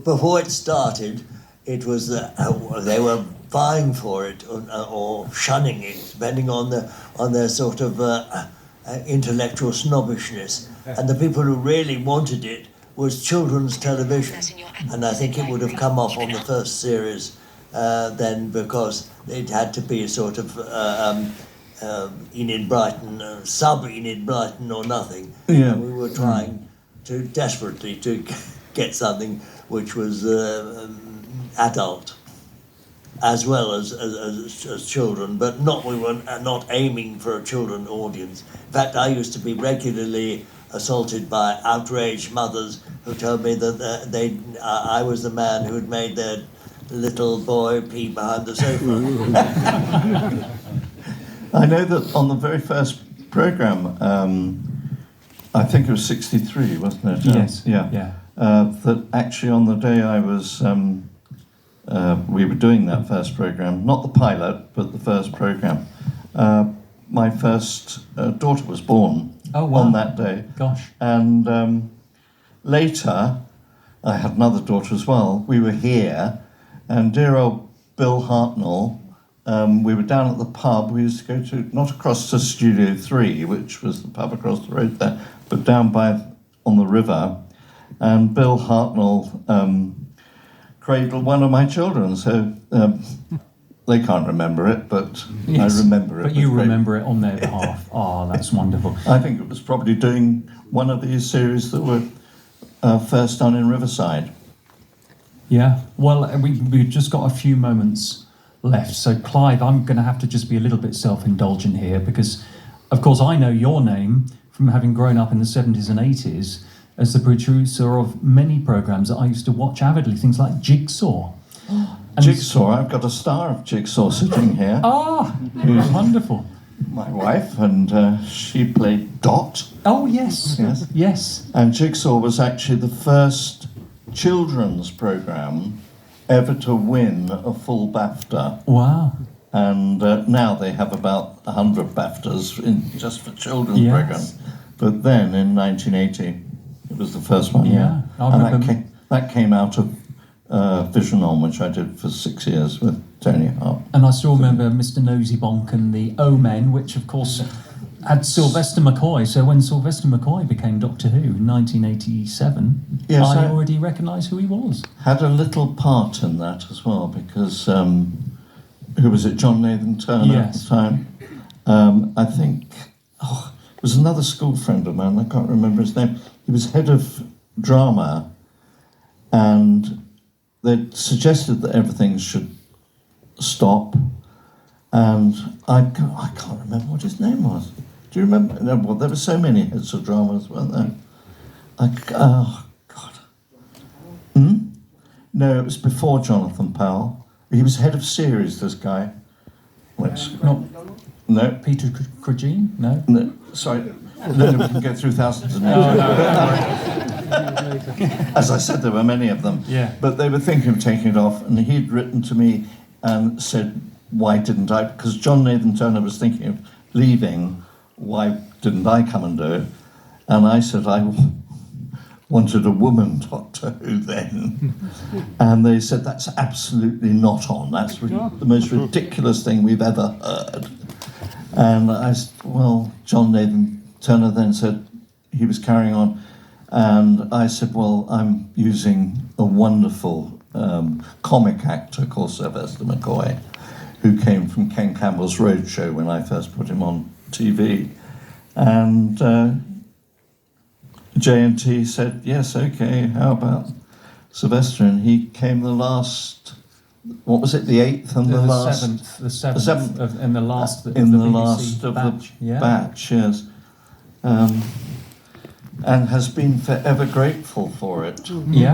Before it started, it was they were vying for it or shunning it, depending on their sort of intellectual snobbishness. And the people who really wanted it was children's television, and I think it would have come off on the first series then, because it had to be a sort of Enid Blyton, sub Enid Blyton or nothing. Yeah. We were trying desperately to get something which was adult as well as children, but we were not aiming for a children audience. In fact, I used to be regularly assaulted by outraged mothers who told me that I was the man who had made their little boy pee behind the sofa. I know that on the very first programme, I think it was 63, wasn't it? Yes. Yeah. That actually on the day I was, we were doing that first programme, not the pilot, but the first programme, my first daughter was born. Oh, wow. On that day. Gosh. And later, I had another daughter as well. We were here, and dear old Bill Hartnell, we were down at the pub. We used to go to, not across to Studio 3, which was the pub across the road there, but down on the river. And Bill Hartnell cradled one of my children, so they can't remember it, but yes, I remember it. But you remember it on their behalf. Oh, that's wonderful. I think it was probably doing one of these series that were first done in Riverside. Yeah, well, we've just got a few moments left. So, Clive, I'm going to have to just be a little bit self-indulgent here because, of course, I know your name from having grown up in the 70s and 80s as the producer of many programmes that I used to watch avidly, things like Jigsaw. Jigsaw, I've got a star of Jigsaw sitting here. Ah, wonderful. My wife, and she played Dot. Oh, yes. Yes. And Jigsaw was actually the first children's programme ever to win a full BAFTA. Wow. And now they have about 100 BAFTAs just for children's programmes. But then in 1980, it was the first one. Yeah. And that came out of Vision On, which I did for 6 years with Tony Hart. And I still remember Mr. Nosy Bonk and the O-Men, which of course had Sylvester McCoy. So when Sylvester McCoy became Doctor Who in 1987, yes, I already recognised who he was. Had a little part in that as well, because who was it? John Nathan Turner at the time. I think it was another school friend of mine. I can't remember his name. He was head of drama, and they suggested that everything should stop, and I can't remember what his name was. Do you remember? No, well, there were so many heads of dramas, weren't there? Oh, God. No, it was before Jonathan Powell. He was head of series, this guy. No. Peter Cragine? No, sorry. No, we can go through thousands of names. As I said, there were many of them. Yeah. But they were thinking of taking it off, and he'd written to me and said, why didn't I? Because John Nathan Turner was thinking of leaving, why didn't I come and do it? And I said, I wanted a woman Doctor Who then. And they said, that's absolutely not on. That's the most ridiculous thing we've ever heard. And I said, well, John Nathan Turner then said he was carrying on. And I said, well, I'm using a wonderful comic actor called Sylvester McCoy, who came from Ken Campbell's Roadshow when I first put him on TV. And J&T said, yes, okay, how about Sylvester? And he came the last, what was it, the 8th and the last? The 7th, in the last of the batch, yes. And has been forever grateful for it. Yeah.